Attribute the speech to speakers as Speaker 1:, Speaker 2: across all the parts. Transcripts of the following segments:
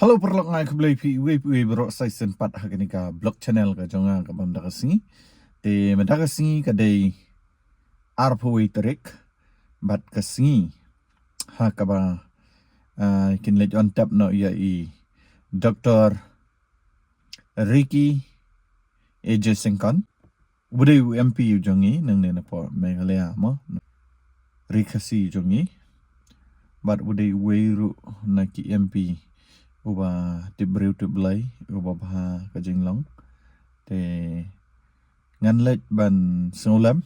Speaker 1: Halo perlok ngai keblai pi Baroh sai sempat hak ni ka blog channel ka jonga ka bam daga singi te mendaga singi ka dei arpoi terik bat ka singi ha ka ba kin let on tap no ya i Dr.Ricky Syngkon bude MP jongi nang ne na po Meghalaya mo rikasi jongi bat bude weiru na ki MP uba tibriu tiblai uba bah ka Jingduhnong te ngan lech ban Sngewlem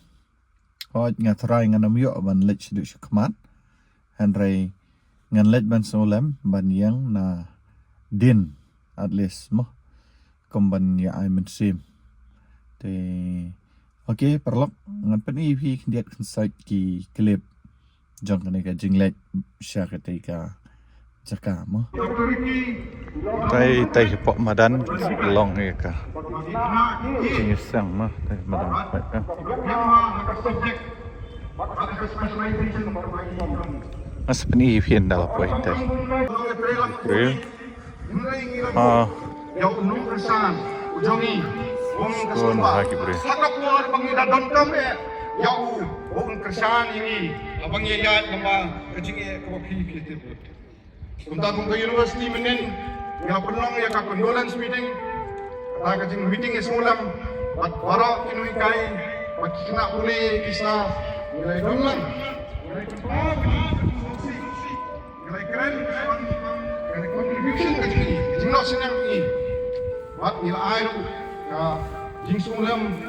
Speaker 1: hoj ngatrai ngan amyo ban lech du shkmat hanrei ngan lech ban Sngewlem ban yang na din at least mo komban ya ai men sim te okay perlok ngan pen EP kendiat kensait ki clip jong kane ka Jingkhlad syakate ka Jaka mo. Tai pok madan long iaka. Jingisang mo tai madan pat ka. Mas peni pian dal po ite. Real.
Speaker 2: Yang unung kersan ujongi wong
Speaker 1: Syngkon haki bre.
Speaker 2: sakap war pangida dontam yang wong kersan ini abang ya lama kecing ke pi pi Kunta kung university menen ya penong ya ka Condolence meeting ta ka jing meeting Sngewlem at Baroh Kawei pat kina uli isa nilai donlan nilai keren nilai contribution ka jing no senang ni wat nilai air ka jing Sngewlem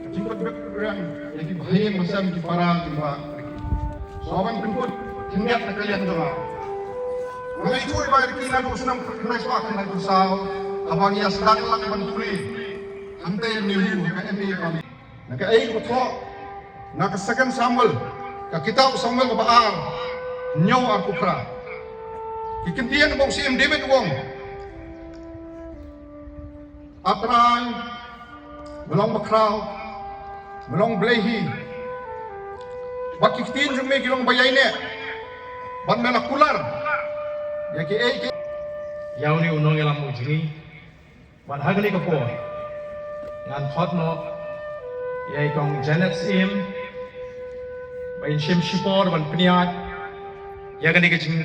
Speaker 2: jing pat bekrang ya ki bahayang masam ki para jumpa soban pinput tindiat na kalian doa Mengenai itu ibarat kita tu senang kenai suaka kenai kusau, abang ia sedang lang bantuli, hantai niru ke MA kami. Nak air betul, nak second Samuel, kita Samuel kebaar, nyau aku kera. Kikentian bau si David Wong, atrai, belong bakrau, belong belehi, bak kikentian jumlah kilong bayai ne, ban melak kular.
Speaker 3: Yau ni unong elam ujini, ban hagni kapo, ngan thot no, yai kong Janet Sim, ban Shim Shipor ban Pniat, yagani kajing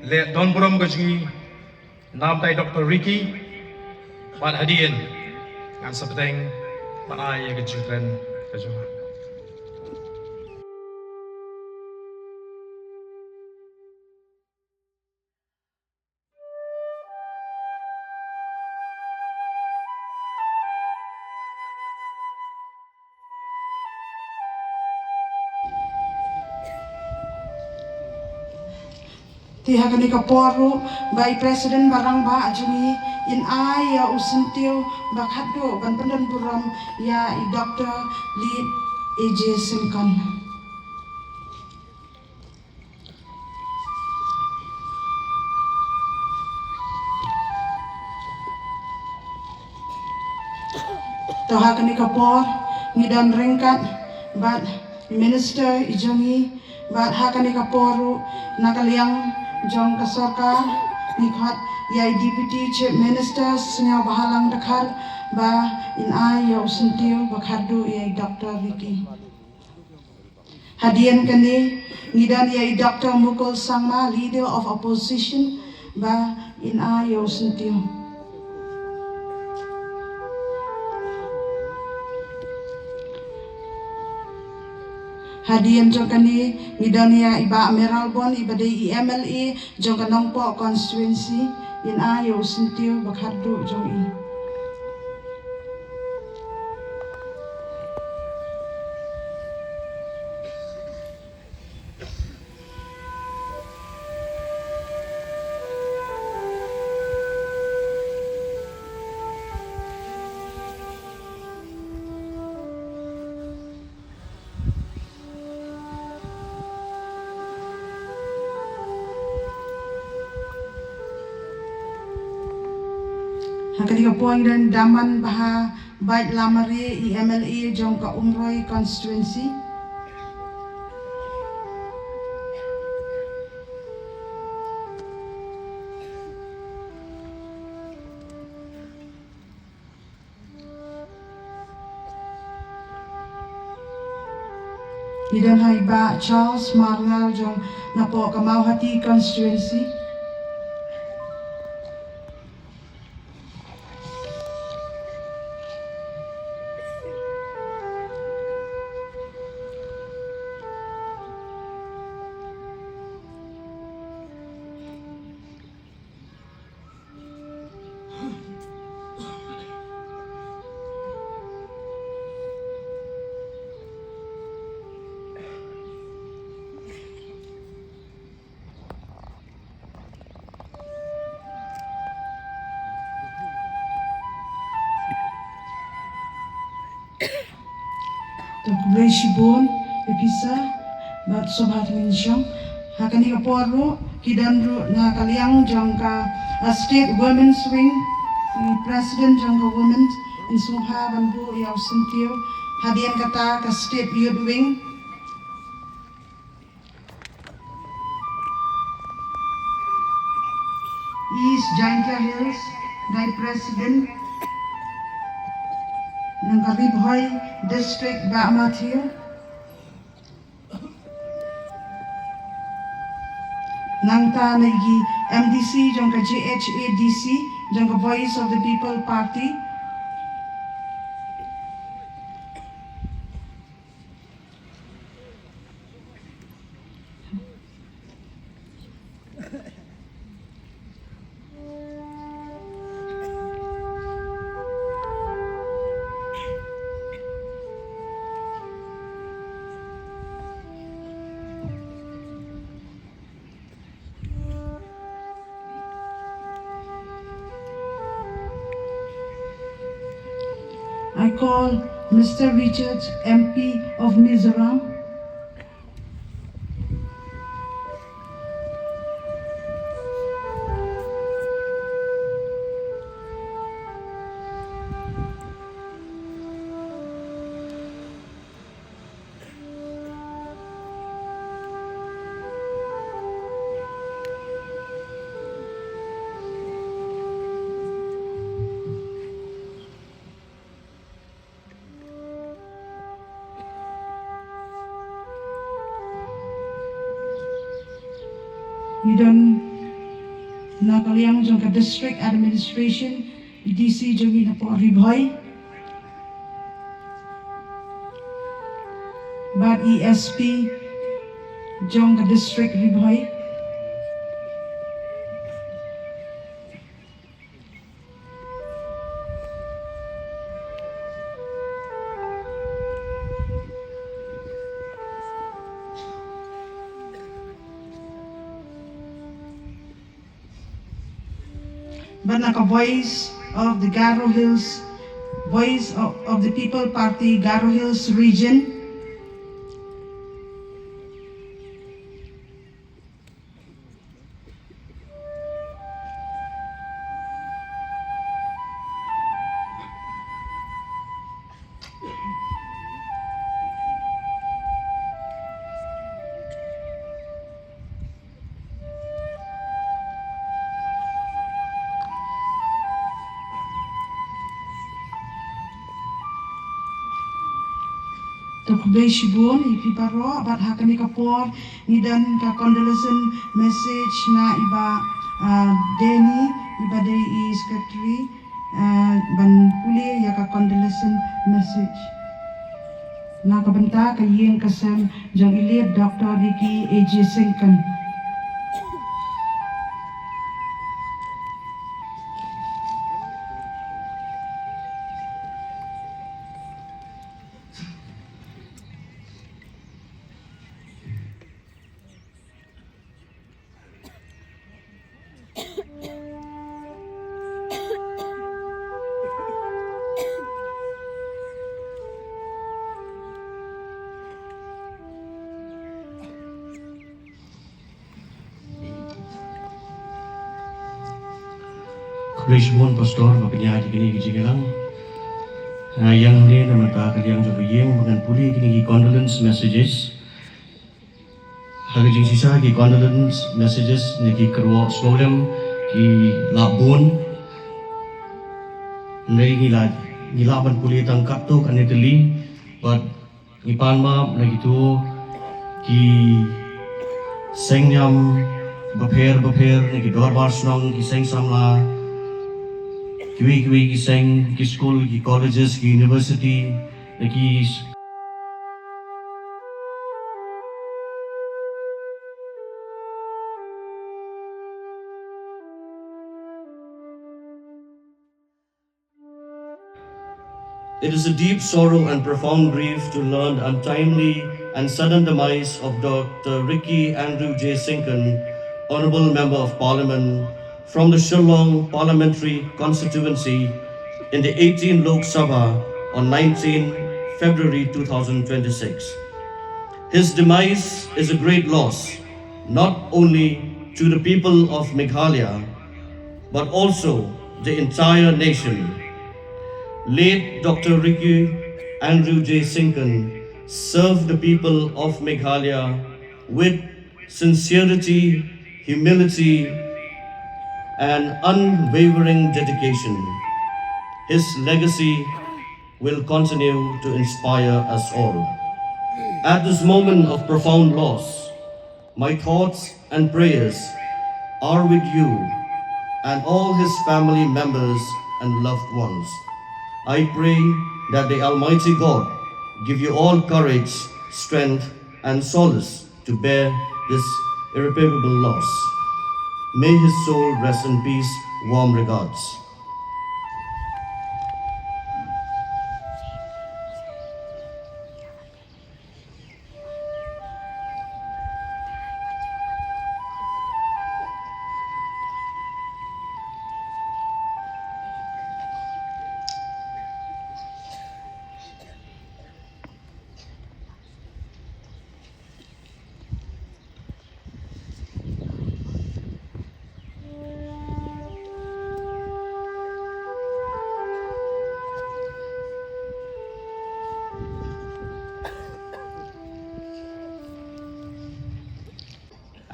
Speaker 3: le Don Buram kajing, nam tai Dr.Ricky, ban hadian, ngan sabteng ban ay kajing tren kajing.
Speaker 4: Ti hakani kaporu by President barang ba ajuni in ai ya usentiu bakhado ban pendan buram ya i Dr. Lead AJ Syngkon. To hakani kapor ngidan ringkat bat minister ijongi bat hakani kaporu nakaliang Jong Kasorka nikhat yai deputy chief minister Sngewlem bahalang dekhar ba in ai ya usentiu bakhadu yai Dr. Ricky. Hadian kani ngidan yai Dr. Mukul Sangma leader of opposition ba in ai ya usentiu. Hadian jongkani midania iba Meralbon iba de MLA jongkanong po constituency in ayo sintiu bakhadu jong i. Hakani kapuang dan daman baha bait lamari MLA jong ka Umroy constituency. Idan Haiba Charles Marnal Jong na po Kamauhati Constituency. Shibon, Episa, Bat Sobat Minsyong, Hakani Kaporo, Kidanru na Kaliang Jangka State Women's Wing, President Jangka Women, in Sungha Banbu Yaw Sintio, Hadian Kata ka State Youth Wing, East Jingkhlad Hills, Night President, ng Karibhoy District Baamathir, nang ta nagi MDC jang ka GHADC jang ka Voice of the People Party, I call Mr. Richards, MP of Mizoram. Idon na Kaliang jang ka District Administration, DC jang na po Ribhoy, Bat ESP jang ka District Ribhoy, Banaka Voice of the Garo Hills, Voice of the People Party, Garo Hills Region, Tukbay Shibon, Ipi Baroh, Bat Haka ni Kapor, Nidan ka Condolence message na iba Denny, iba day is Secretary, Ban Puli, ya ka Condolence message. Nakabanta kayeng kasam jang ilid Dr.Ricky Syngkon.
Speaker 5: Kubleishmon pastor bapinya di kini Jingkhlad yang ni nama tak yang jadi yang dengan puli kini condolence messages hari jing sisa ki condolence messages ni ki kerwa Sngewlem ki labun ni ngila ban puli tangkap tu kan itali but ipan ma lagi tu ki Sngewlem bapher ni ki dorbar snong ki seng samla ki ki seng ki school ki colleges ki university ni ki It is a deep sorrow and profound grief to learn the untimely and sudden demise of Dr.Ricky Andrew J. Syngkon, Honourable Member of Parliament from the Shillong Parliamentary Constituency in the 18th Lok Sabha on 19 February 2026. His demise is a great loss, not only to the people of Meghalaya, but also the entire nation. Late Dr. Ricky Andrew J. Syngkon served the people of Meghalaya with sincerity, humility, and unwavering dedication. His legacy will continue to inspire us all. At this moment of profound loss, my thoughts and prayers are with you and all his family members and loved ones. I pray that the Almighty God give you all courage, strength, and solace to bear this irreparable loss. May his soul rest in peace. Warm regards.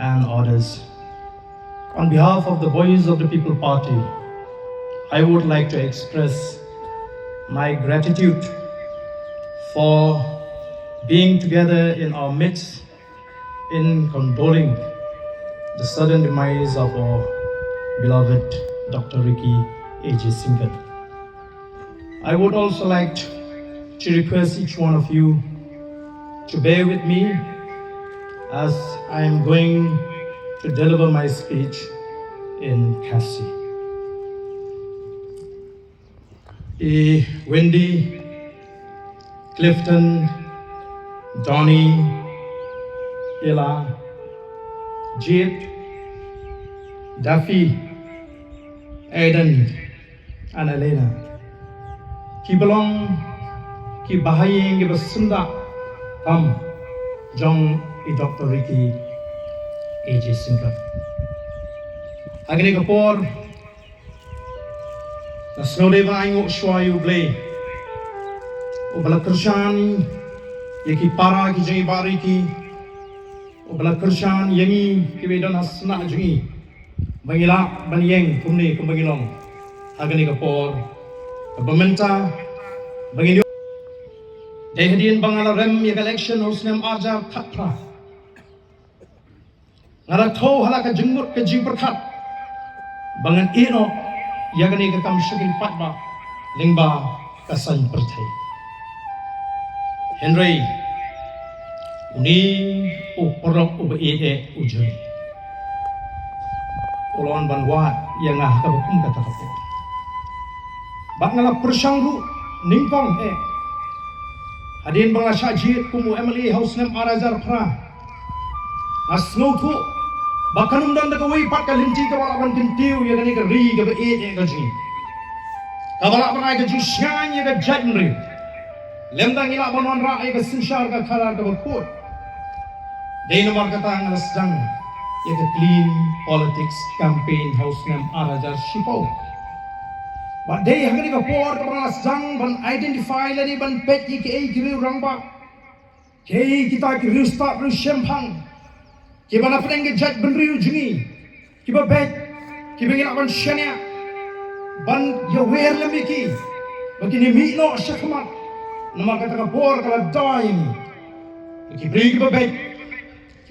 Speaker 3: And orders. On behalf of the Boys of the People Party, I would like to express my gratitude for being together in our midst in condoling the sudden demise of our beloved Dr. Ricky A.J. Syngkon. I would also like to request each one of you to bear with me as I am going to deliver my speech in Khasi. Wendy, Clifton, Donnie, Ella, Jade, Duffy, Aiden, and Elena. Kibalong, Kibahaying, Kibasunda, Jong, Dr. Ricky A.J. Syngkon. Agni kapor na Sngewlem aingo shwayu blay o bala kershan yaki para ki jangi bariki o bala kershan yangi ki bedan asna jangi bangila banyeng kumni kumbangilong agni kapor Mynta bangilyo dehdian bangala rem yak election hosnem arja khatra ngara tho halaka jengmut ke jing perkhat bangan ino yagani ka kam shakin patba lingba kasan perthai Henry uni uporok ubae ujuri ulon banwa yang ka bukum kata kapo bangala persangru ningkong hadin bangla syajit kumu Emily Housenem Arazar Pra asnotu bakanum dan Kawei pat kalinti kawalaban kintiu ya gani ka ri ka be ka ji kabala bangai ka ji syan ya ka jadri lemdang ila banon ra ka sinshar ka khalar ka bakut dei nomor kata ngalasdang ya ka clean politics campaign house nam arajar shipau ba dei hangani ka por ka ngalasdang ban identify lani ban pet ki ki rangba ke kita ki restart ru shemphang Kiba na pengen jat benriu jungi, kiba bet, kiba ngila ban shania, ban yawer lemiki, begini milo syakmat, nama kata kapor kala daim, kiba kiba bet,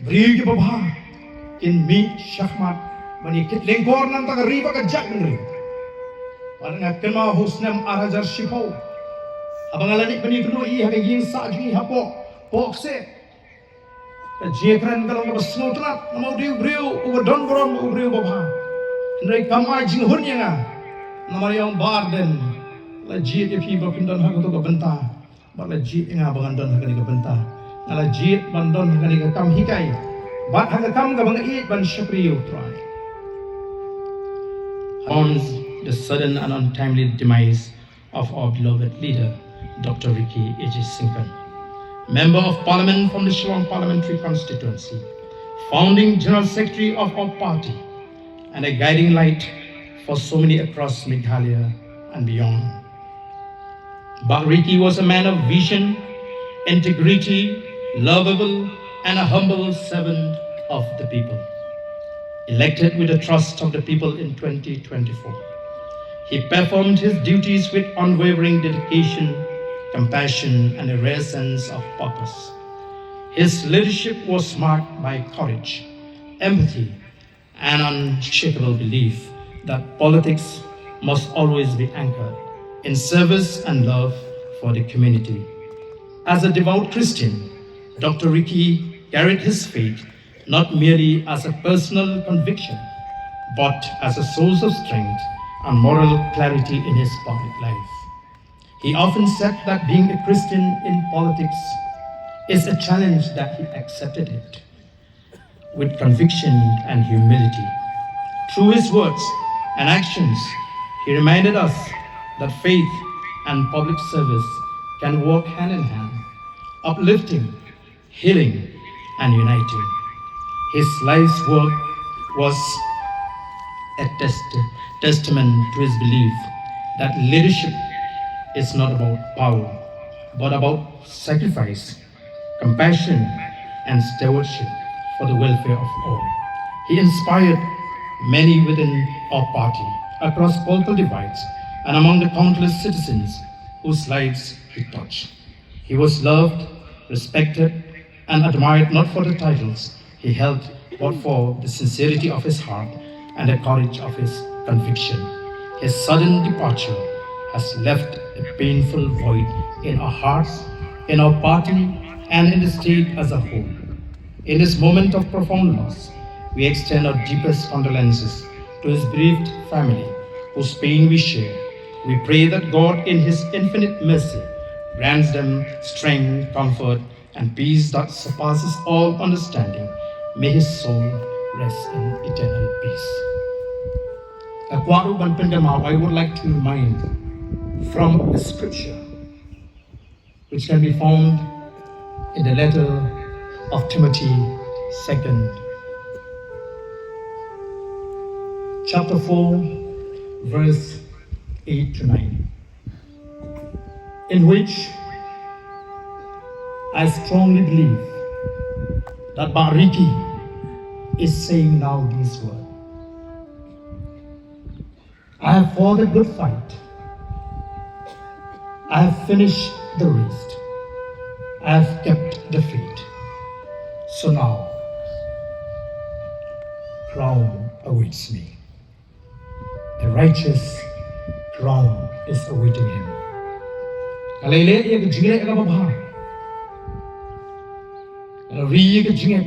Speaker 3: Beri babah kin mi syahmat bani kit lengkor nan tak riba ka jak ngri. Parang kema husnam arajar shipau. Abang alani bani kuno I hake yin sa ji hapo pokse. Ka jekran kalau ka snotrat mau diu breu u don boron u breu babah. Ndai kamai jinghun yang namariang barden la jit e piba pindon hak to ka benta. Ba la jit nga bangandon hak ni ka benta. Ngala jit bandon hak ni ka kam hikai. But hang kam ka bang eat ban shaprio try.
Speaker 6: Mourns the sudden and untimely demise of our beloved leader, Dr. Ricky Syngkon, Member of Parliament from the Shillong Parliamentary Constituency, founding General Secretary of our party, and a guiding light for so many across Meghalaya and beyond. But Ricky was a man of vision, integrity, lovable, and a humble servant of the people. Elected with the trust of the people in 2024, he performed his duties with unwavering dedication, compassion, and a rare sense of purpose. His leadership was marked by courage, empathy, and unshakable belief that politics must always be anchored in service and love for the community. As a devout Christian, Dr. Ricky carried his faith not merely as a personal conviction, but as a source of strength and moral clarity in his public life. He often said that being a Christian in politics is a challenge, that he accepted it with conviction and humility. Through his words and actions, he reminded us that faith and public service can work hand in hand, uplifting, healing, and uniting. His life's work was a testament to his belief that leadership is not about power, but about sacrifice, compassion, and stewardship for the welfare of all. He inspired many within our party, across political divides, and among the countless citizens whose lives he touched. He was loved, respected, and admired not for the titles he held, but for the sincerity of his heart and the courage of his conviction. His sudden departure has left a painful void in our hearts, in our party, and in the state as a whole. In this moment of profound loss, we extend our deepest condolences to his bereaved family, whose pain we share. We pray that God, in his infinite mercy, grants them strength, comfort, and peace that surpasses all understanding. May his soul rest in eternal peace. I would like to remind from a scripture which can be found in the letter of Timothy 2nd, chapter 4, verse 8 to 9, in which I strongly believe that Baroh Ricky is saying now these words. I have fought a good fight. I have finished the race. I have kept the faith. So now, crown awaits me. The righteous crown is awaiting him. Kalele ye jingre ka babha. Ri ye jingre.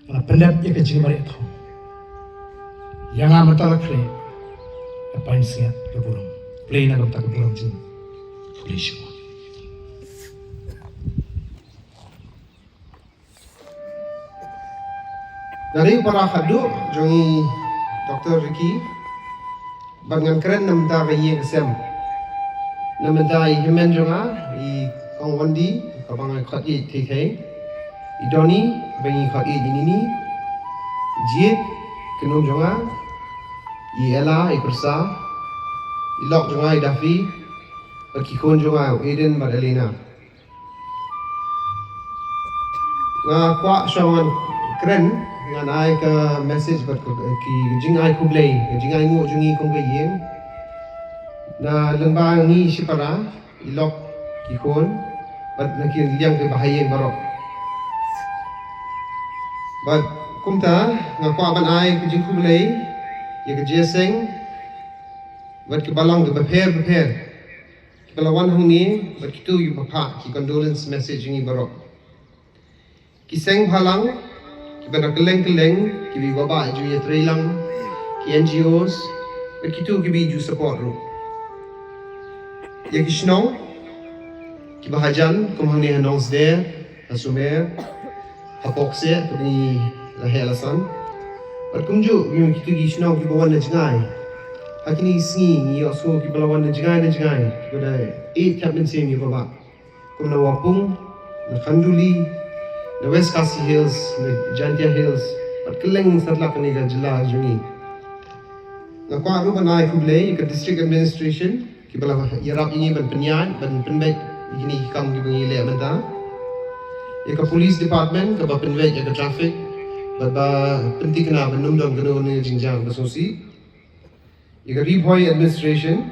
Speaker 6: Mana pendap ye jingre mari thau. Yang amat talakre. Apa yang siap keburung. Play na kata keburung jum. Please.
Speaker 2: Dari para khadu jongi Dr. Ricky bangan keren namda gaye kesem namda I himen jonga I kongwandi kabang khati thike idoni bangi khati dinini jit kenum jonga I ela I kursa ilok jonga I dafi pakikon jonga Eden Madalena nga kwa shongan keren ngan ai ka message bat ko ki jing ai kublei jing ai ngo jungi kong ka yeng na lengba ngi sipara ilok ki khon bat na ki liang ke bahayeng barok But kumta ngakwa ban ai ke jingku belai ya ke jeseng but ke balang ke beper Kelawan hang ni berkitu yu bapa ki condolence message ni Baroh. Ki seng phalang ki bana keleng ki bi baba ju ye trailang ki NGOs berkitu ki bi ju support ru. Ye ki snow ki bahajan kum hang ni Nongsder asumer hapokse ki bi la helasan. Berkumju yu ki tu ki snow ki bawan na jangai. Hakini Sngi aso ki balawan na jangai pada 8 captain same ni baba kum na wapung na khanduli na West Khasi Hills na Jantia Hills pat keleng satla kani ga jila jungi na kwa ru banai kublei ka district administration ki bala yarap ini ban penyan ban penbek ini kam ki bangi le Mynta ya ka police department ka ba penbek ya ka traffic ba penting na ban numdom gano ne jingjang basosi ya ka Reboy administration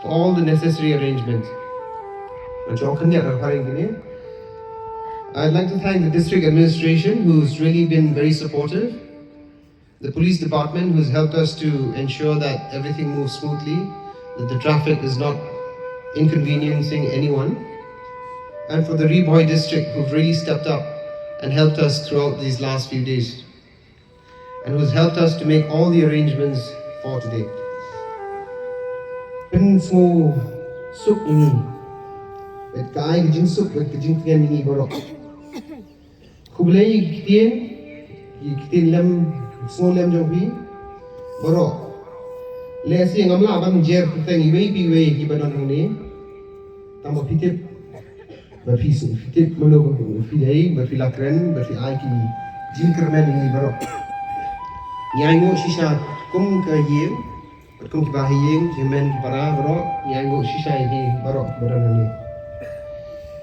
Speaker 2: for all the necessary arrangements. I'd like to thank the district administration who's really been very supportive, the police department who's helped us to ensure that everything moves smoothly, that the traffic is not inconveniencing anyone, and for the Reboy district who've really stepped up and helped us throughout these last few days, and who's helped us to make all the arrangements for today. Pen semua sup ini, bet kai kejing sup, bet kejing tian ini Baroh. Kublai kitien lem Sngewlem jombi Baroh. Lesi ngamla bang jer peteng iwe Kiba non ni, tambah pitip, berfis pitip mano berfilai berfilakren berfilai kini Jingkhlad ini Baroh. Nyango sisa kum kayer. Kum ki bahiyeng jemen ki para Baroh yang shisha ini Baroh badan ni.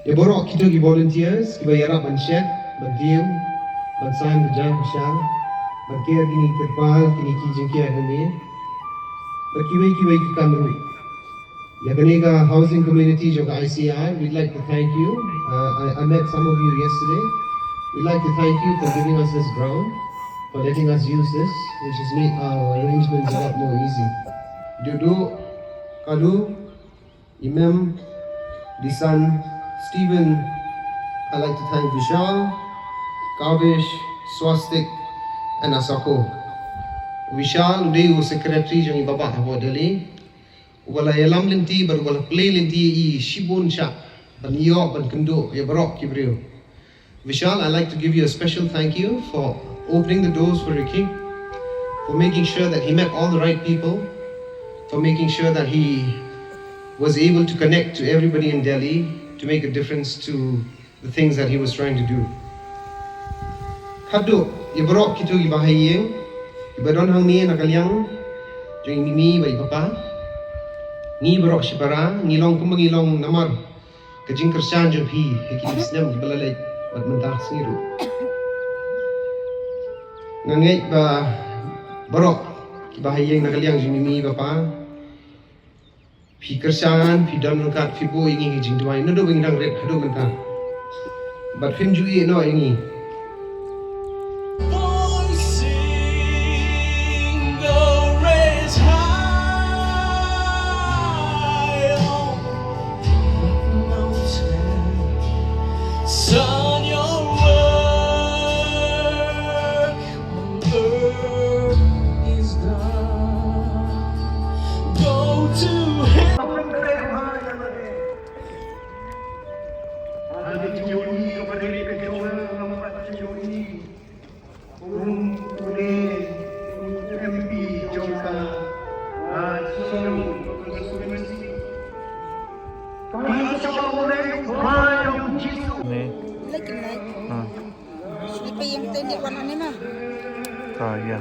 Speaker 2: Ya Baroh kita ki volunteers ki bayar ban chef ban diem ban sign ban shal ban care kini terpal kini ki jingkia ni. Ba ki ki kamru. Ya kanega housing community jo ka ICR, we'd like to thank you. I met some of you yesterday. We'd like to thank you for giving us this ground, for letting us use this, which has made our arrangements a lot more easy. Duduk, Kadu, Imam, Disan, Stephen, I'd like to thank Vishal, Kavish, Swastik, and Asako. Vishal, today was secretary Jangi Baba Habo Delhi. Wala yalam linti, but wala play linti, Shibun Sha, but New York, but Kundo, Baroh Kawei. Vishal, I'd like to give you a special thank you for opening the doors for Ricky, for making sure that he met all the right people, for making sure that he was able to connect to everybody in Delhi to make a difference to the things that he was trying to do. Khadu, Baroh kitu ibahayeng, ibadon hang ni nakalyang, jeng mimi bai papa, ni Baroh shibara, ngilong kumangilong namar, kajing kersan jeng hi, heki Sngewlem balalay, bat Mynta Sngewlem. Ngangay ba Baroh bahayeng nakalyang jimimi bapa pi kersan pi dan kat pi bo ingi jingduai no do bingdang red hado Mynta but film jui no ingi
Speaker 1: ya.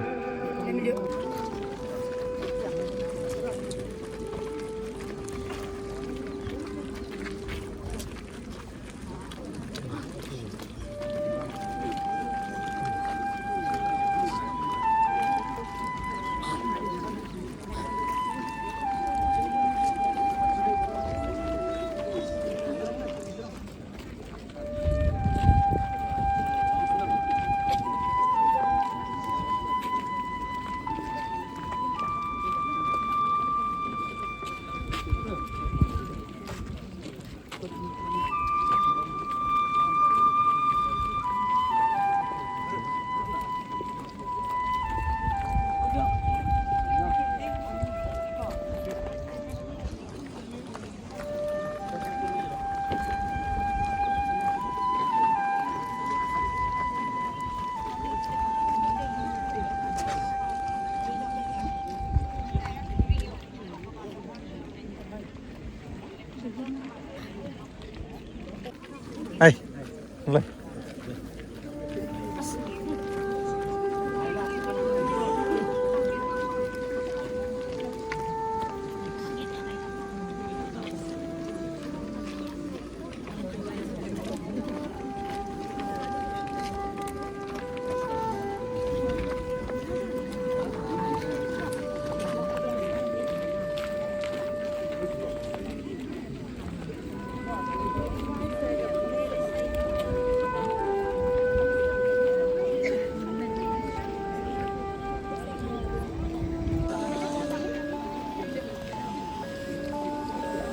Speaker 1: mulai.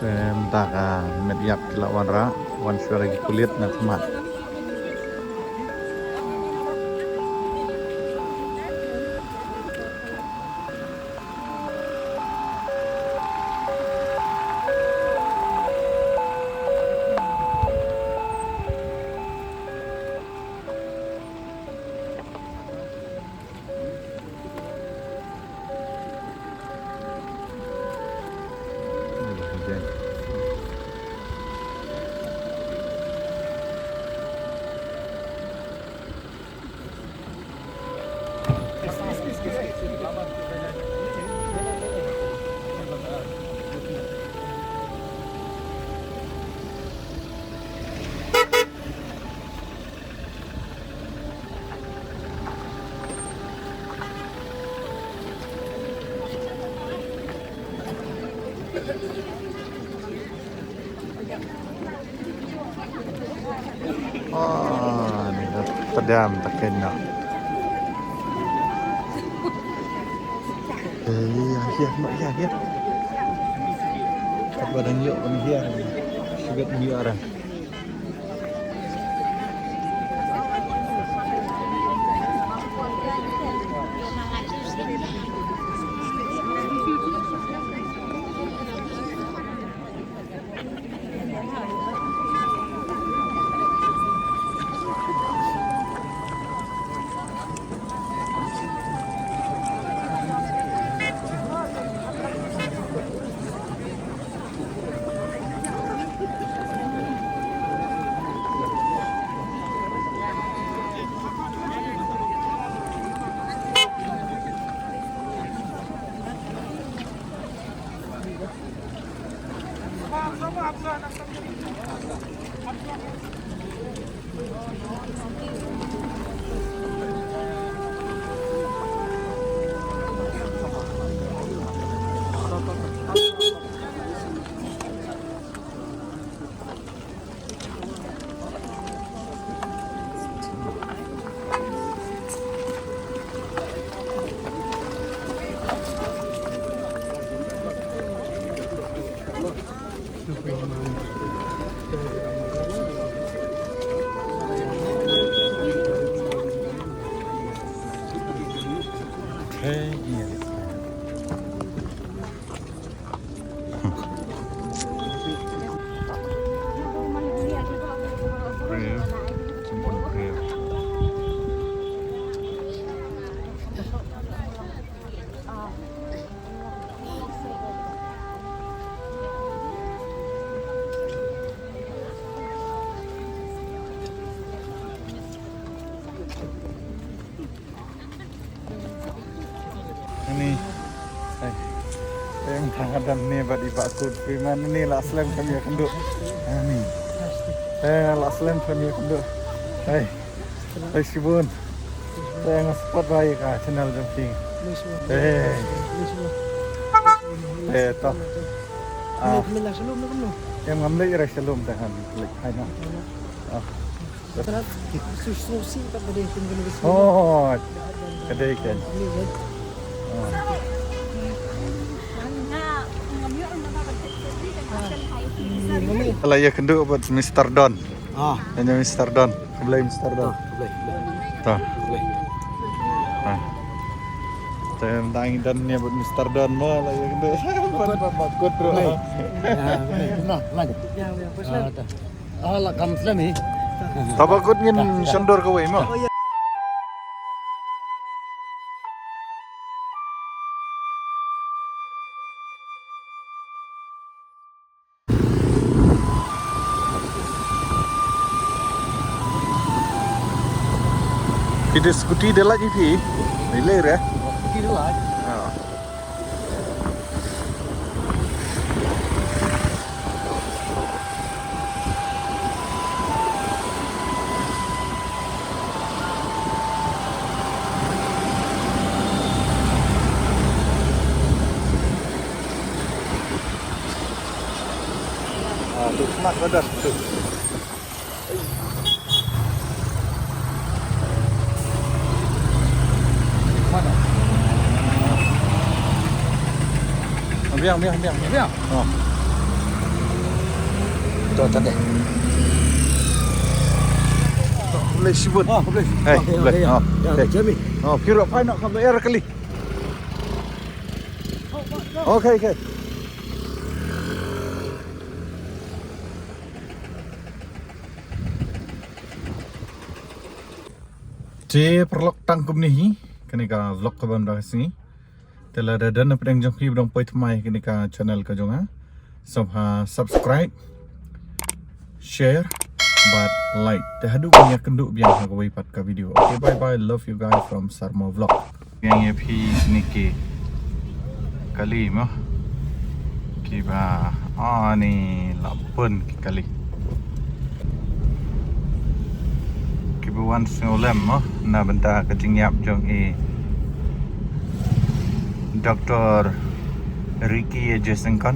Speaker 1: Mynta ka mediap kila wanra wan suara kulit na temat. Oh, ini terdam tak kena. Ya, mak ya. Apa dan yuk pun dia. Sugat dia orang. Ini yang tangan ni badi bakut priman ni lah Sngewlem kami akan duk. Ni. Lah Sngewlem kami akan duk. Hai Sibun. Yang spot baik ah channel jumping. Toh. Yang ngambil ira Sngewlem tahan. Hai na. Oh. Kedai kan. Kalau ya kenduk buat Mr. Don. Hanya Mr. Don. Kebelah Mr. Don. Tuh. Saya tangi dan ni buat Mr. Don malah ya kenduk. Bakut bro. Nah, lanjut. Lah kamu selami. Tabakut ngin Syndor Kawei mah. Kita skuti dia lagi pi. Hilir ya.
Speaker 3: Skuti dia lah.
Speaker 1: Tu smart badan tu.
Speaker 3: Mana?
Speaker 1: Biang.
Speaker 3: Biar.
Speaker 1: Oh. Tu tadi. Boleh sibut.
Speaker 3: Boleh.
Speaker 1: Boleh.
Speaker 3: Ya,
Speaker 1: Okay.
Speaker 3: Jamie.
Speaker 1: Kira fine nak sampai air kali. Okay. Je perlok tangkum ni kini ka vlog ka ban sini tela da dan pedang jong pi bdong poi thmai kini ka channel ka jonga ha subscribe share but like te hadu punya kenduk biang ha kawai pat ka video. Okay, bye love you guys from Sarma vlog yang ye pi ni ki kali mo Kiba ni lapun ki kali Kibuan Sngewlem na benda Jingkhlad Jong Dr.Ricky Syngkon